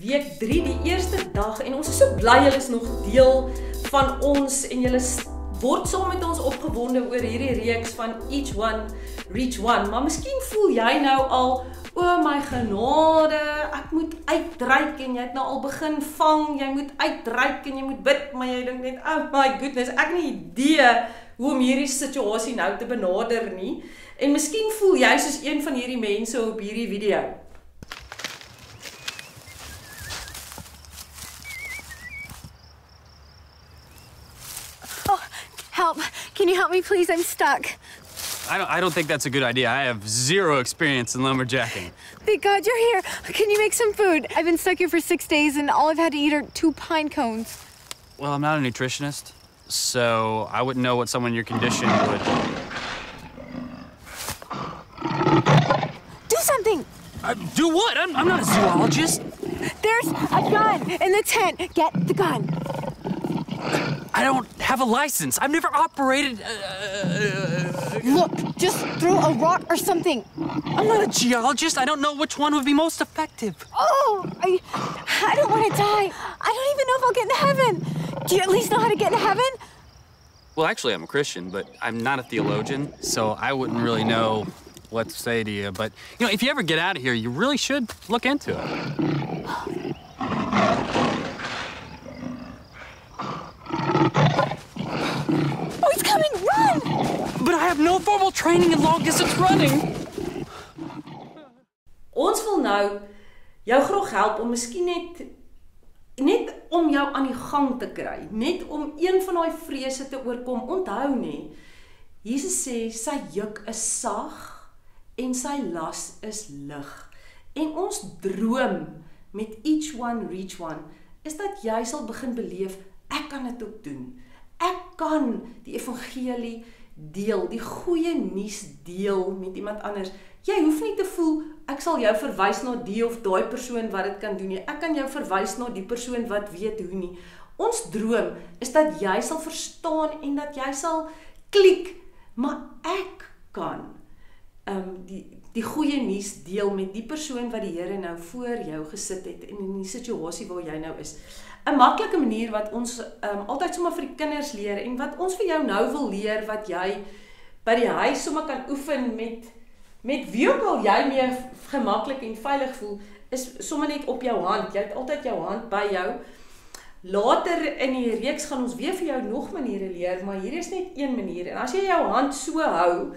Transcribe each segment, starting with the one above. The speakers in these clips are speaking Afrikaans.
week 3, die eerste dag, en ons is so bly julle is nog deel van ons en julle word saam met ons opgewonde oor hierdie reeks van Each One, Reach One. Maar miskien voel jy nou al, o my genade, ek moet uitreik en jy het nou al begin vang, jy moet uitreik en jy moet bid, maar jy dink net, oh my goodness, ek het nie idee hoe om hierdie situasie nou te benader nie. En miskien voel jy soos een van hierdie mense op hierdie video. Oh, help. Can you help me, please? I'm stuck. I don't think that's a good idea. I have zero experience in lumberjacking. Thank God you're here. Can you make some food? I've been stuck here for 6 days and all I've had to eat are 2 pine cones. Well, I'm not a nutritionist, so I wouldn't know what someone in your condition would... Do something! Do what? I'm not a zoologist. There's a gun in the tent. Get the gun. I don't have a license. I've never operated... Look, just throw a rock or something. I'm not a geologist. I don't know which one would be most effective. Oh, I don't want to die. I don't even know if I'll get into heaven. Do you at least know how to get into heaven? Well, actually, I'm a Christian, but I'm not a theologian, so I wouldn't really know what to say to you. But, you know, if you ever get out of here, you really should look into it. Oh, he's coming! Run! But I have no formal training in long-distance running. Ons wil nou jou graag help om miskien net om jou aan die gang te kry, net om een van daai vrese te oorkom. Onthou nie, Jesus sê sy juk is sag en sy las is lig. En ons droom met Each One, Reach One is dat jy sal begin beleef, ek kan dit ook doen. Ek kan die evangelie deel, die goeie nuus deel met iemand anders. Jy hoef nie te voel, ek sal jou verwys na die of daai persoon wat dit kan doen nie. Ek kan jou verwys na die persoon wat weet hoe nie. Ons droom is dat jy sal verstaan en dat jy sal klik, maar ek kan die goeie nuus deel met die persoon wat die Here nou voor jou gesit het en in die situasie waar jy nou is. 'n Maklike manier wat ons altyd sommer vir die kinders leer en wat ons vir jou nou wil leer wat jy by die huis sommer kan oefen met wie ook al jy mee gemaklik en veilig voel, is sommer net op jou hand. Jy het altyd jou hand by jou. Later in die reeks gaan ons weer vir jou nog maniere leer, maar hier is net een manier. En as jy jou hand so hou,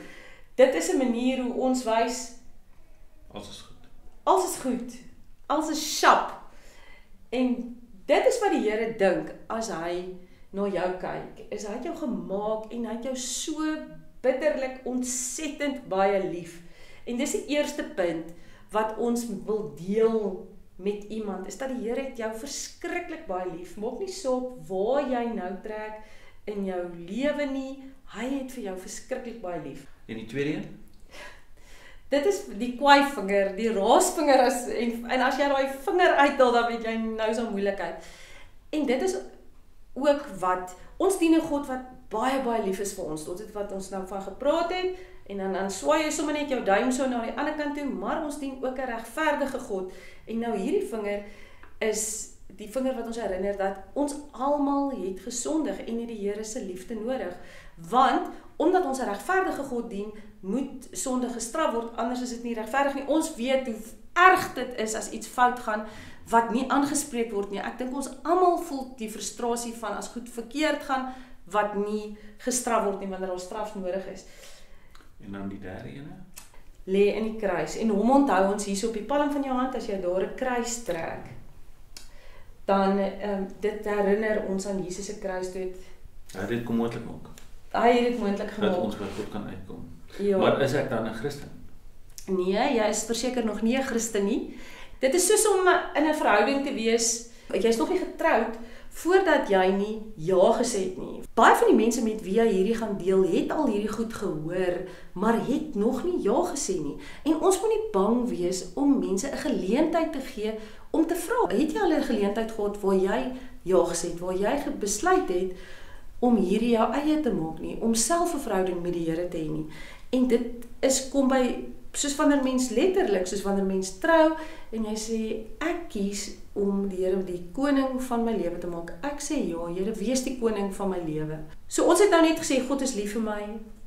dit is 'n manier hoe ons wys alles is goed. Alles is goed. Alles is sharp. En dit is wat die Here dink as hy na jou kyk. Is hy het jou gemaak en hy het jou so bitterlik ontsettend baie lief. En dis die eerste punt wat ons wil deel met iemand, is dat die Here het jou verskriklik baie lief. Maak nie saak waar jy nou trek in jou lewe nie, hy het vir jou verskriklik baie lief. En die tweede een? Dit is die kwaaivinger, die raasvinger en as jy daai vinger uithaal, dan weet jy nou so moeilikheid. En dit is ook wat, ons dien 'n God wat baie baie lief is vir ons, tot dit wat ons nou van gepraat het, en dan swaai jy sommer net jou duim so na die ander kant toe, maar ons dien ook 'n regverdige God, en nou hierdie vinger is die vinger wat ons herinner dat ons almal het gesondig en het die Here se liefde nodig, want omdat ons 'n regverdige God dien, moet sonde gestraf word, anders is dit nie regverdig nie. Ons weet hoe erg dit is as iets fout gaan, wat nie aangespreek word nie. Ek dink ons almal voel die frustrasie van as goed verkeerd gaan, wat nie gestraf word nie, wanneer daar straf nodig is. En dan die derde ene? Lê in die kruis, en hom onthou ons hier op die palm van jou hand, as jy daar 'n kruis trek, dan dit herinner ons aan Jesus se kruisdood. Ja, dit kom moontlik maak. Hy het dit moontlik gemaak. Dat ons by God kan uitkom. Ja. Maar is ek dan 'n Christen? Nee, jy is verseker nog nie 'n Christen nie. Dit is soos om in 'n verhouding te wees, jy's nog nie getroud, voordat jy nie ja gesê het nie. Baie van die mense met wie jy hierdie gaan deel, het al hierdie goed gehoor, maar het nog nie ja gesê nie. En ons moet nie bang wees om mense 'n geleentheid te gee om te vra. Het jy al 'n geleentheid gehad waar jy ja gesê het, waar jy besluit het om hierdie jou eie te maak nie, om self 'n verhouding met die Here te hê nie. En dit is kom by soos wanneer mens letterlik, soos wanneer mens trou en jy sê ek kies om die Here die koning van my lewe te maak. Ek sê ja, Here, wees die koning van my lewe. So ons het nou net gesê God is lief vir my.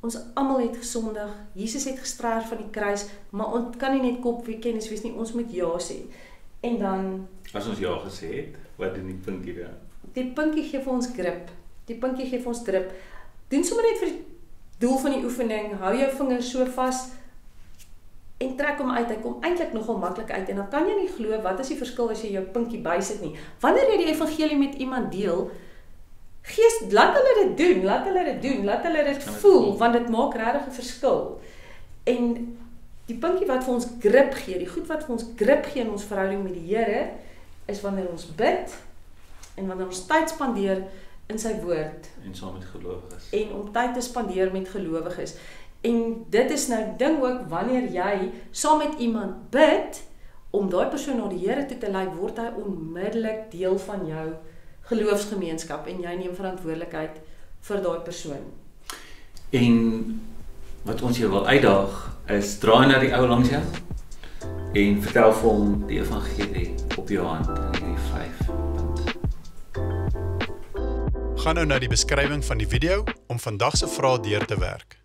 Ons almal het gesondig. Jesus het gesterf van die kruis, maar ons kan nie net kopkennis wees nie, ons moet ja sê. En dan As ons ja gesê het, wat doen die puntjie dan? die puntjie gee vir ons grip. Die puntjie gee vir ons grip. Doen sommer net vir die doel van die oefening, hou jou vingers so vas en trek hom uit. Hy kom eintlik nogal maklik uit en dan kan jy nie glo wat is die verskil as jy jou puntjie bysit nie. Wanneer jy die evangelie met iemand deel, laat hulle dit doen, laat hulle dit voel, want dit maak regtig 'n verskil. En die puntjie wat vir ons grip gee, die goed wat vir ons grip gee in ons verhouding met die Here, is wanneer ons bid en wanneer ons tyd spandeer in sy woord En saam met gelowiges. en om tyd te spandeer met gelowiges. En dit is nou ding ook wanneer jy saam met iemand bid om daai persoon na die Here toe te lei, word hy onmiddellik deel van jou geloofsgemeenskap en jy neem verantwoordelikheid vir daai persoon. En wat ons jou wil uitdaag is draai na die ou langs jou en vertel vir hom die evangelie op jou hand in hierdie 5 punte. Gaan nou na die beskrywing van die video om vandag se vrae deur te werk.